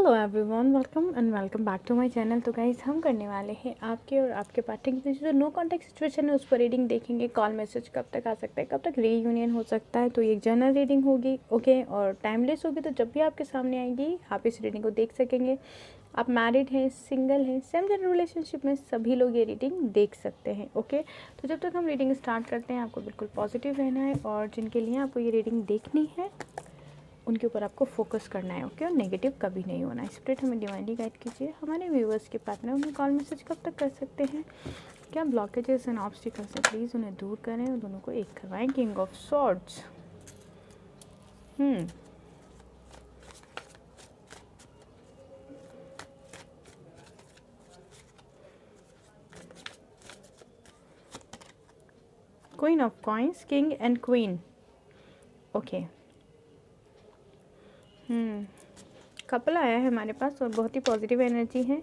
Hello everyone, welcome back to my channel. तो guys, हम करने वाले हैं आपके और आपके पार्टनर के बीच जो नो कॉन्टैक्ट सिचुएशन है उस पर रीडिंग देखेंगे। कॉल मैसेज कब तक आ सकता है, कब तक रीयूनियन हो सकता है। तो ये एक जनरल रीडिंग होगी, ओके, और टाइमलेस होगी। तो जब भी आपके सामने आएगी आप इस रीडिंग को देख सकेंगे। आप मैरिड हैं, सिंगल हैं, सेम जेंडर रिलेशनशिप में, सभी लोग ये रीडिंग देख सकते हैं, ओके। तो जब तक हम रीडिंग स्टार्ट करते हैं आपको बिल्कुल पॉजिटिव रहना है, और जिनके लिए आपको ये रीडिंग देखनी है उनके ऊपर आपको फोकस करना है, ओके। और नेगेटिव कभी नहीं होना है। स्पिरिट हमें डिवाइनली गाइड कीजिए। हमारे व्यूअर्स के पार्टनर उन्हें कॉल मैसेज कब तक कर सकते हैं, क्या ब्लॉकेजेस एंड ऑब्स्टिकल्स है, प्लीज़ उन्हें दूर करें और दोनों को एक करवाएं। King of swords, queen of coins, king and queen, okay. Couple आया है हमारे पास और बहुत ही पॉजिटिव एनर्जी है,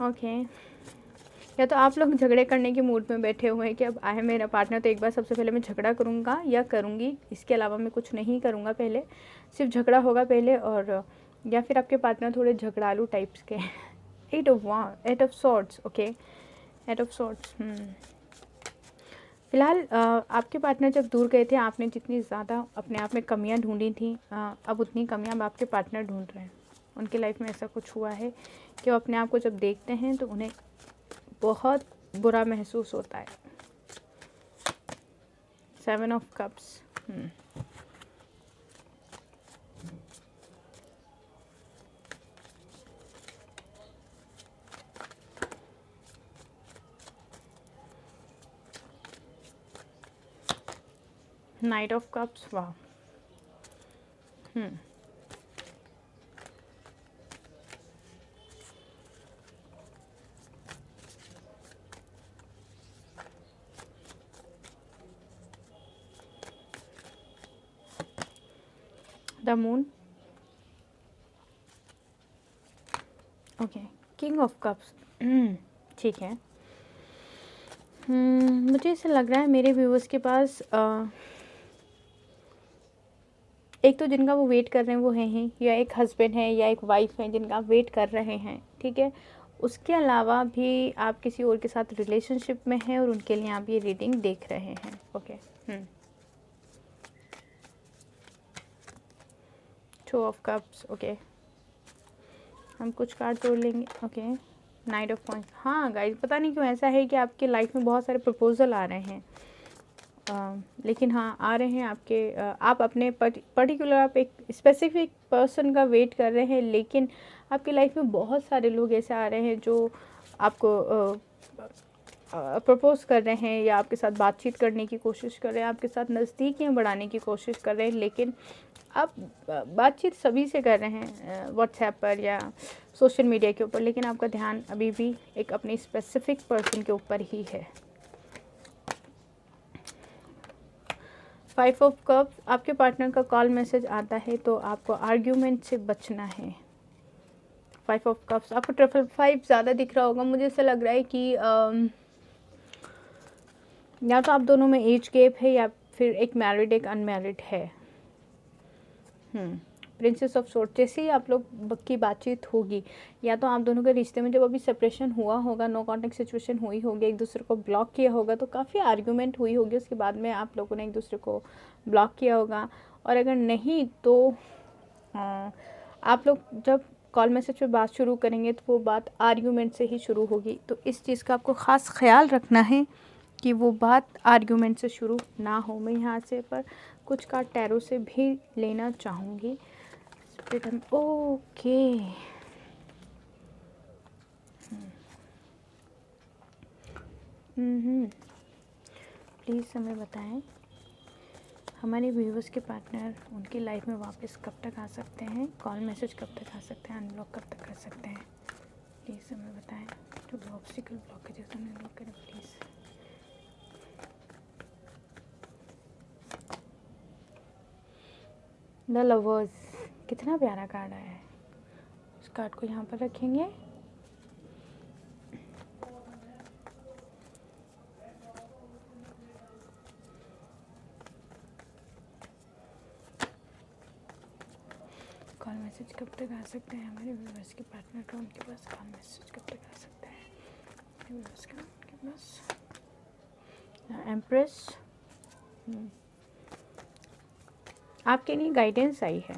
ओके। या तो आप लोग झगड़े करने के मूड में बैठे हुए हैं कि अब आए मेरा पार्टनर तो एक बार सबसे पहले मैं झगड़ा करूँगा या करूँगी, इसके अलावा मैं कुछ नहीं करूँगा, पहले सिर्फ झगड़ा होगा पहले। और या फिर आपके पार्टनर थोड़े झगड़ालू टाइप्स के। Out of sorts, okay, out of sorts. फिलहाल आपके पार्टनर जब दूर गए थे, आपने जितनी ज़्यादा अपने आप में कमियां ढूंढी थी, अब उतनी कमियां अब आपके पार्टनर ढूंढ रहे हैं। उनकी लाइफ में ऐसा कुछ हुआ है कि वो अपने आप को जब देखते हैं तो उन्हें बहुत बुरा महसूस होता है। 7 of cups, knight of cups, वाह। The moon, okay, king of cups, ठीक है। मुझे ऐसा लग रहा है मेरे व्यूअर्स के पास एक तो जिनका वो वेट कर रहे हैं वो है ही, या एक हस्बैंड है या एक वाइफ है जिनका आप वेट कर रहे हैं, ठीक है। उसके अलावा भी आप किसी और के साथ रिलेशनशिप में हैं और उनके लिए आप ये रीडिंग देख रहे हैं, okay. Two of cups, okay. हम कुछ कार्ड तोड़ लेंगे, ओके। नाइट ऑफ कॉइंस, हाँ गाइस, पता नहीं क्यों ऐसा है कि आपके लाइफ में बहुत सारे प्रपोजल आ रहे हैं। लेकिन हाँ, आ रहे हैं आपके, आप अपने पर्टिकुलर आप एक स्पेसिफिक पर्सन का वेट कर रहे हैं, लेकिन आपकी लाइफ में बहुत सारे लोग ऐसे आ रहे हैं जो आपको प्रपोज कर रहे हैं या आपके साथ बातचीत करने की कोशिश कर रहे हैं, आपके साथ नज़दीकियाँ बढ़ाने की कोशिश कर रहे हैं। लेकिन आप बातचीत सभी से कर रहे हैं व्हाट्सएप पर या सोशल मीडिया के ऊपर, लेकिन आपका ध्यान अभी भी एक अपनी स्पेसिफिक पर्सन के ऊपर ही है। 5 ऑफ कप्स, आपके पार्टनर का कॉल मैसेज आता है तो आपको आर्ग्यूमेंट से बचना है। 5 ऑफ कप्स, आपको ट्रिपल 5 ज़्यादा दिख रहा होगा। मुझे ऐसा लग रहा है कि या तो आप दोनों में एज गैप है या फिर एक मैरिड एक अनमैरिड है। प्रिंसेस ऑफ सोर्ड, जैसे ही आप लोग की बातचीत होगी, या तो आप दोनों के रिश्ते में जब अभी सेपरेशन हुआ होगा, नो कॉन्टेक्ट सिचुएशन हुई होगी, एक दूसरे को ब्लॉक किया होगा, तो काफ़ी आर्ग्यूमेंट हुई होगी। उसके बाद में आप लोगों ने एक दूसरे को ब्लॉक किया होगा। और अगर नहीं तो आप लोग जब कॉल मैसेज पे बात शुरू करेंगे तो वो बात आर्ग्यूमेंट से ही शुरू होगी। तो इस चीज़ का आपको ख़ास ख्याल रखना है कि वो बात आर्ग्यूमेंट से शुरू ना हो। मैं यहाँ से पर कुछ कार्ड टैरो से भी लेना चाहूँगी। ओके, प्लीज़ हमें बताएं हमारे व्यूवर्स के पार्टनर उनकी लाइफ में वापस कब तक आ सकते हैं, कॉल मैसेज कब तक आ सकते हैं, अनब्लॉक कब तक कर सकते हैं, प्लीज़ हमें बताएं। जो ऑब्स्टिकल ब्लॉकेजेस उन्हें दूर करें प्लीज़। द लवर्स, कितना प्यारा कार्ड आया है। उस कार्ड को यहाँ पर रखेंगे। कॉल मैसेज कब तक आ सकते हैं हमारे व्यूअर्स के पार्टनर का, उनके पास कॉल मैसेज कब तक आ सकता है व्यूअर्स का, उनके पास एम्प्रेस आपके लिए गाइडेंस आई है।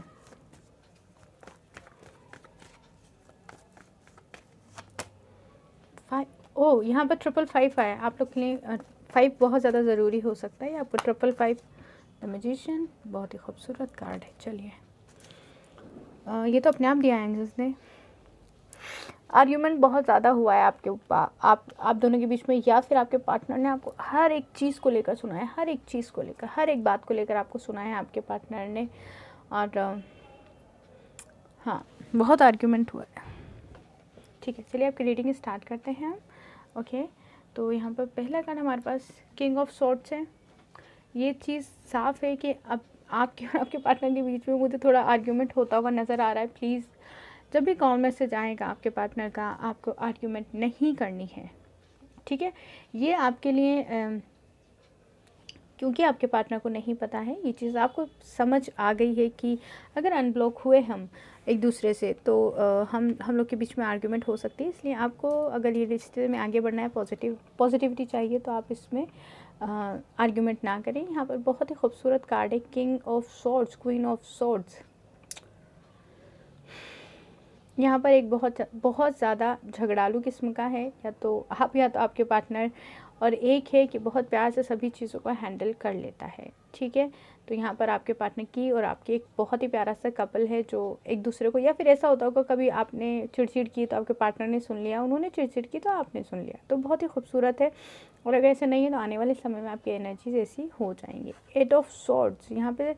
यहाँ पर 555 आया आप लोग के लिए। 5 बहुत ज़्यादा ज़रूरी हो सकता है आपको। 555 द मैजिशियन बहुत ही खूबसूरत कार्ड है। चलिए ये तो अपने आप दिया है एंजल्स ने। आर्ग्यूमेंट बहुत ज़्यादा हुआ है आपके ऊपर, आप दोनों के बीच में, या फिर आपके पार्टनर ने आपको हर एक चीज़ को लेकर सुना है, हर एक चीज़ को लेकर, हर एक बात को लेकर आपको सुना है आपके पार्टनर ने। और हाँ, बहुत आर्ग्यूमेंट हुआ है। ठीक है, चलिए आपकी रीडिंग स्टार्ट करते हैं हम। ओके, तो यहाँ पर पहला कार्ड हमारे पास किंग ऑफ सॉर्ड्स है। ये चीज़ साफ़ है कि अब आपके और आपके पार्टनर के बीच में मुझे थोड़ा आर्ग्यूमेंट होता हुआ नज़र आ रहा है। प्लीज़ जब भी कॉल मैसेज आएगा आपके पार्टनर का, आपको आर्ग्यूमेंट नहीं करनी है, ठीक है। ये आपके लिए क्योंकि आपके पार्टनर को नहीं पता है, ये चीज़ आपको समझ आ गई है कि अगर अनब्लॉक हुए हम एक दूसरे से तो हम लोग के बीच में आर्ग्यूमेंट हो सकती है। इसलिए आपको अगर ये रिश्ते में आगे बढ़ना है, पॉजिटिविटी चाहिए, तो आप इसमें आर्ग्यूमेंट ना करें। यहाँ पर बहुत ही खूबसूरत कार्ड है king of swords, queen of swords. यहाँ पर एक बहुत ज़्यादा झगड़ालू किस्म का है, या तो आपके पार्टनर, और एक है कि बहुत प्यार से सभी चीज़ों को हैंडल कर लेता है, ठीक है। तो यहाँ पर आपके पार्टनर की और आपकी एक बहुत ही प्यारा सा कपल है जो एक दूसरे को, या फिर ऐसा होता होगा कभी आपने चिड़चिड़ की तो आपके पार्टनर ने सुन लिया, उन्होंने चिड़चिड़ की तो आपने सुन लिया, तो बहुत ही खूबसूरत है। और अगर ऐसा नहीं है तो आने वाले समय में आपकी एनर्जीज ऐसी हो जाएंगी। 8 ऑफ सॉर्ड्स यहाँ पे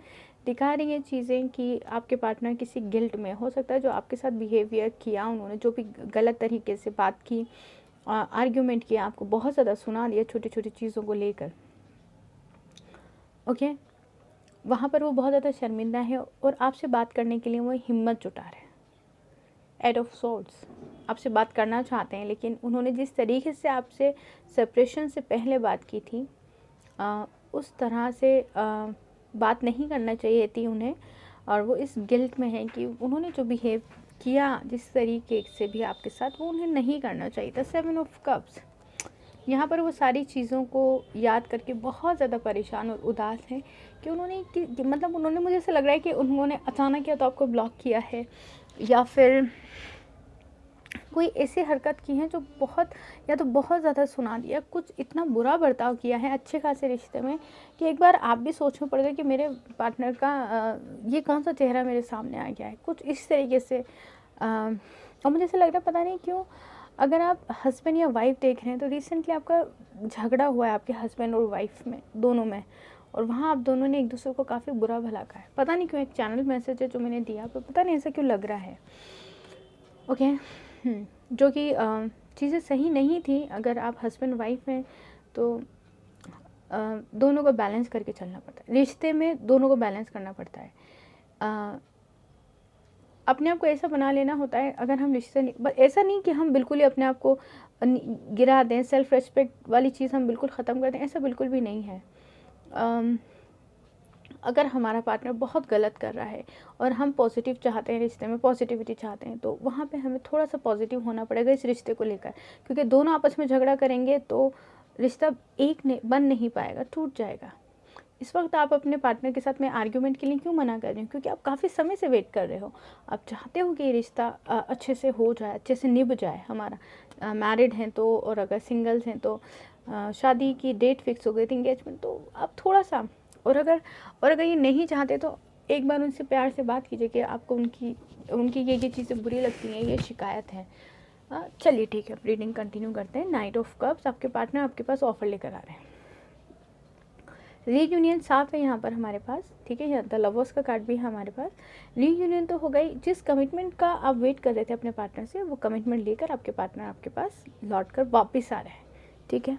दिखा रही हैं चीज़ें कि आपके पार्टनर किसी गिल्ट में हो सकता है, जो आपके साथ बिहेवियर किया उन्होंने, जो भी गलत तरीके से बात की, आर्ग्यूमेंट किया, आपको बहुत ज़्यादा सुना दिया छोटी छोटी चीज़ों को लेकर, ओके। वहाँ पर वो बहुत ज़्यादा शर्मिंदा है और आपसे बात करने के लिए वो हिम्मत जुटा रहे हैं। 8 ऑफ सॉर्ड्स आपसे बात करना चाहते हैं, लेकिन उन्होंने जिस तरीके से आपसे सेपरेशन से पहले बात की थी, उस तरह से बात नहीं करना चाहिए थी उन्हें। और वो इस गिल्ट में है कि उन्होंने जो बिहेव किया जिस तरीके से भी आपके साथ, वो उन्हें नहीं करना चाहिए था। 7 ऑफ कप्स यहाँ पर वो सारी चीज़ों को याद करके बहुत ज़्यादा परेशान और उदास हैं कि उन्होंने मुझे ऐसा लग रहा है कि उन्होंने अचानक या तो आपको ब्लॉक किया है, या फिर कोई ऐसी हरकत की है जो बहुत ज़्यादा सुना दिया, कुछ इतना बुरा बर्ताव किया है अच्छे खासे रिश्ते में कि एक बार आप भी सोचना पड़ गया कि मेरे पार्टनर का ये कौन सा चेहरा मेरे सामने आ गया है, कुछ इस तरीके से। और मुझे ऐसा लग रहा है, पता नहीं क्यों, अगर आप हस्बैंड या वाइफ देख रहे हैं तो रिसेंटली आपका झगड़ा हुआ है आपके हस्बैंड और वाइफ में, दोनों में, और वहाँ आप दोनों ने एक दूसरे को काफ़ी बुरा भला कहा है। पता नहीं क्यों, एक चैनल मैसेज है जो मैंने दिया, पर पता नहीं ऐसा क्यों लग रहा है, ओके। जो कि चीज़ें सही नहीं थी। अगर आप हस्बैंड वाइफ हैं तो दोनों को बैलेंस करके चलना पड़ता है, रिश्ते में दोनों को बैलेंस करना पड़ता है। अपने आप को ऐसा बना लेना होता है, अगर हम रिश्ते ऐसा नहीं कि हम बिल्कुल ही अपने आप को गिरा दें, सेल्फ रेस्पेक्ट वाली चीज़ हम बिल्कुल ख़त्म कर दें, ऐसा बिल्कुल भी नहीं है। अगर हमारा पार्टनर बहुत गलत कर रहा है और हम पॉजिटिव चाहते हैं, रिश्ते में पॉजिटिविटी चाहते हैं, तो वहाँ पे हमें थोड़ा सा पॉजिटिव होना पड़ेगा इस रिश्ते को लेकर, क्योंकि दोनों आपस में झगड़ा करेंगे तो रिश्ता बन नहीं पाएगा, टूट जाएगा। इस वक्त आप अपने पार्टनर के साथ में आर्ग्यूमेंट के लिए क्यों मना कर रहे हो? क्योंकि आप काफ़ी समय से वेट कर रहे हो, आप चाहते हो कि ये रिश्ता अच्छे से हो जाए, अच्छे से निभ जाए हमारा। मैरिड हैं तो, और अगर सिंगल्स हैं तो शादी की डेट फिक्स हो गई थी, इंगेजमेंट, तो आप थोड़ा सा, और अगर ये नहीं चाहते तो एक बार उनसे प्यार से बात कीजिए कि आपको उनकी ये चीज़ें बुरी लगती हैं, ये शिकायत है। चलिए ठीक है, रीडिंग कंटिन्यू करते हैं। 9 ऑफ कप्स, आपके पार्टनर आपके पास ऑफर लेकर आ रहे हैं। रीयूनियन साफ है यहाँ पर हमारे पास, ठीक है। द लवर्स का कार्ड भी है हमारे पास। रीयूनियन तो हो गई, जिस कमिटमेंट का आप वेट कर रहे थे अपने पार्टनर से, वो कमिटमेंट लेकर आपके पार्टनर आपके पास लौट कर वापस आ रहे हैं, ठीक है।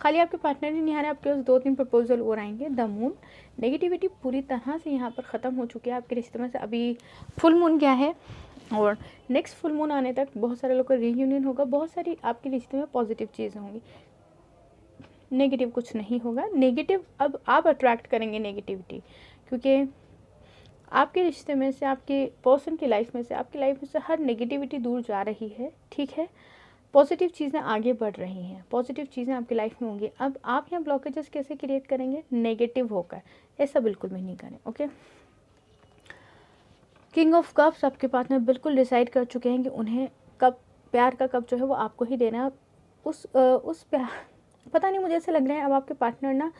खाली आपके पार्टनर ही नहीं आ रहे, आपके पास 2-3 प्रपोजल और आएंगे। द मून, नेगेटिविटी पूरी तरह से यहाँ पर ख़त्म हो चुकी है आपके रिश्ते में से। अभी फुल मून क्या है, और नेक्स्ट फुल मून आने तक बहुत सारे लोग का रीयूनियन होगा, बहुत सारी आपके रिश्ते में पॉजिटिव चीज़ें होंगी, नेगेटिव कुछ नहीं होगा। नेगेटिव अब आप अट्रैक्ट करेंगे नेगेटिविटी, क्योंकि आपके रिश्ते में से, आपके पर्सन की लाइफ में से, आपकी लाइफ में से हर नेगेटिविटी दूर जा रही है, ठीक है। पॉजिटिव चीज़ें आगे बढ़ रही हैं, पॉजिटिव चीज़ें आपकी लाइफ में होंगी। अब आप यहाँ ब्लॉकेजेस कैसे क्रिएट करेंगे? नेगेटिव होकर। ऐसा बिल्कुल भी नहीं करें, ओके। किंग ऑफ कप्स, आपके पार्टनर बिल्कुल डिसाइड कर चुके हैं कि उन्हें कब प्यार का कप जो है वो आपको ही देना है। उस प्यार, पता नहीं, मुझे ऐसा लग रहा है अब आपके पार्टनर ना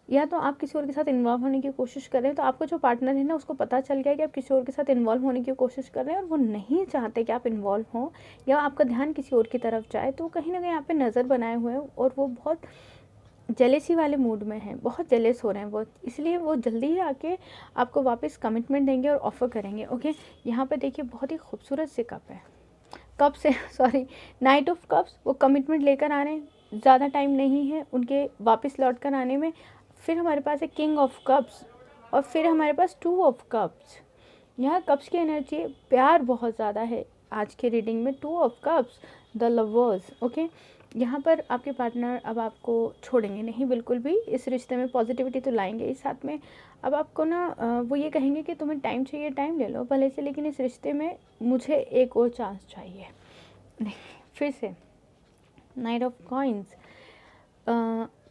या तो आप किसी और के साथ इन्वॉल्व होने की कोशिश कर रहे हैं, तो आपका जो पार्टनर है ना उसको पता चल गया कि आप किसी और के साथ इन्वॉल्व होने की कोशिश कर रहे हैं और वो नहीं चाहते कि आप इन्वॉल्व हों या आपका ध्यान किसी और की तरफ जाए। तो कहीं ना कहीं यहाँ पे नज़र बनाए हुए हैं और वो बहुत जेलेसी वाले मूड में हैं, बहुत जेलेस हो रहे हैं वो, इसलिए वो जल्दी ही आके आपको वापस कमिटमेंट देंगे और ऑफ़र करेंगे, ओके। यहाँ पे देखिए बहुत ही खूबसूरत से कप है, कप से सॉरी नाइट ऑफ कप्स। वो कमिटमेंट लेकर आ रहे हैं, ज़्यादा टाइम नहीं है उनके वापस लौट कर आने में। फिर हमारे पास है किंग ऑफ कप्स और फिर हमारे पास टू ऑफ कप्स। यहाँ कप्स की एनर्जी, प्यार बहुत ज़्यादा है आज के रीडिंग में। Two of cups, the lovers, okay. यहाँ पर आपके पार्टनर अब आपको छोड़ेंगे नहीं बिल्कुल भी, इस रिश्ते में पॉजिटिविटी तो लाएंगे ही साथ में। अब आपको ना वो ये कहेंगे कि तुम्हें टाइम चाहिए, टाइम ले लो भले से, लेकिन इस रिश्ते में मुझे एक और चांस चाहिए। नहीं, फिर से नाइट ऑफ कॉइन्स,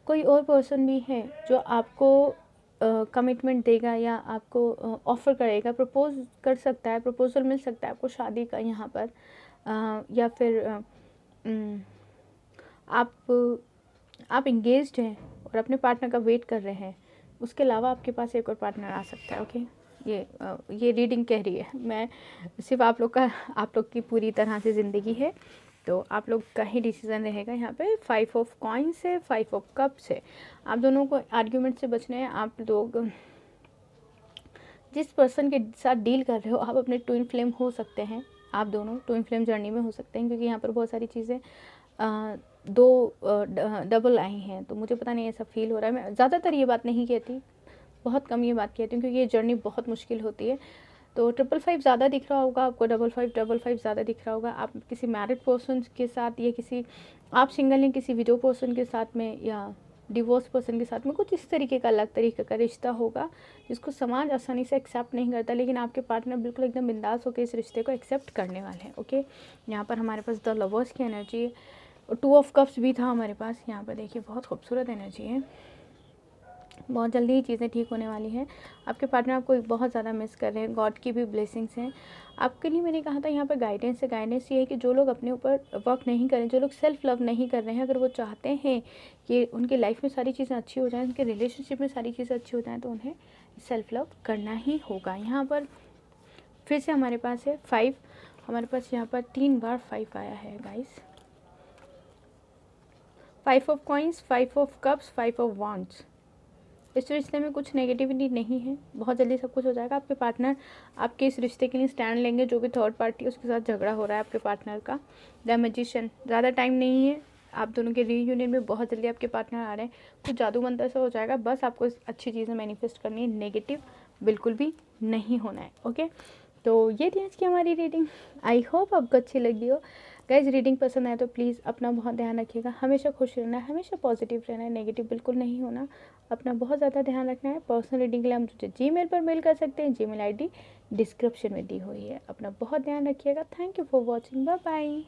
कोई और पर्सन भी है जो आपको कमिटमेंट देगा या आपको ऑफ़र करेगा, प्रपोज कर सकता है, प्रपोजल मिल सकता है आपको शादी का यहाँ पर, या फिर आप इंगेज्ड हैं और अपने पार्टनर का वेट कर रहे हैं। उसके अलावा आपके पास एक और पार्टनर आ सकता है, ओके। ये रीडिंग कह रही है, मैं सिर्फ आप लोग की पूरी तरह से ज़िंदगी है, तो आप लोग का ही डिसीज़न रहेगा। यहाँ पे 5 ऑफ कॉइन्स है, 5 ऑफ कप्स है। आप दोनों को आर्ग्यूमेंट से बचना है। आप लोग जिस पर्सन के साथ डील कर रहे हो, आप अपने ट्विन फ्लेम हो सकते हैं, आप दोनों ट्विन फ्लेम जर्नी में हो सकते हैं, क्योंकि यहाँ पर बहुत सारी चीज़ें डबल आई हैं, तो मुझे पता नहीं ऐसा फील हो रहा है। मैं ज़्यादातर ये बात नहीं कहती, बहुत कम ये बात कहती हूँ, क्योंकि ये जर्नी बहुत मुश्किल होती है। तो 555 ज़्यादा दिख रहा होगा आपको, 5555 ज़्यादा दिख रहा होगा। आप किसी मैरिड पर्सन के साथ या किसी, आप सिंगल हैं, किसी विडो पर्सन के साथ में या डिवोर्स पर्सन के साथ में कुछ इस तरीके का अलग तरीके का रिश्ता होगा जिसको समाज आसानी से एक्सेप्ट नहीं करता, लेकिन आपके पार्टनर बिल्कुल एकदम बिंदास होकर इस रिश्ते को एक्सेप्ट करने वाले हैं, ओके। यहाँ पर हमारे पास द लवर्स की एनर्जी और 2 ऑफ कप्स भी था हमारे पास। यहाँ पर देखिए बहुत खूबसूरत एनर्जी है, बहुत जल्दी ही चीज़ें ठीक होने वाली हैं। आपके पार्टनर आपको बहुत ज़्यादा मिस कर रहे हैं, गॉड की भी ब्लेसिंग्स हैं आपके लिए। मैंने कहा था यहाँ पर गाइडेंस है। गाइडेंस ये है कि जो लोग अपने ऊपर वर्क नहीं करें, जो लोग सेल्फ लव नहीं कर रहे हैं, अगर वो चाहते हैं कि उनकी लाइफ में सारी चीज़ें अच्छी हो जाएँ, उनके रिलेशनशिप में सारी चीज़ें अच्छी हो जाएँ, तो उन्हें सेल्फ लव करना ही होगा। यहाँ पर फिर से हमारे पास है 5, हमारे पास यहाँ पर 3 बार 5 आया है guys. 5 of coins, 5 of cups, 5 of wands. इस रिश्ते में कुछ नेगेटिविटी नहीं है, बहुत जल्दी सब कुछ हो जाएगा। आपके पार्टनर आपके इस रिश्ते के लिए स्टैंड लेंगे। जो भी थर्ड पार्टी उसके साथ झगड़ा हो रहा है आपके पार्टनर का, द मैजिशियन, ज़्यादा टाइम नहीं है, आप दोनों के रीयूनियन में बहुत जल्दी आपके पार्टनर आ रहे हैं। कुछ जादू मंतर से हो जाएगा, बस आपको अच्छी चीज़ें मैनिफेस्ट करनी है, नेगेटिव बिल्कुल भी नहीं होना है, ओके। तो ये थी आज की हमारी रीडिंग, आई होप आपको अच्छी लगी हो। गाइज रीडिंग पसंद आए तो प्लीज़ अपना बहुत ध्यान रखिएगा, हमेशा खुश रहना है, हमेशा पॉजिटिव रहना है, नेगेटिव बिल्कुल नहीं होना, अपना बहुत ज़्यादा ध्यान रखना है। पर्सनल रीडिंग के लिए हम मुझे जीमेल पर मेल कर सकते हैं, जीमेल आईडी डिस्क्रिप्शन में दी हुई है। अपना बहुत ध्यान रखिएगा। Thank you for watching, bye bye.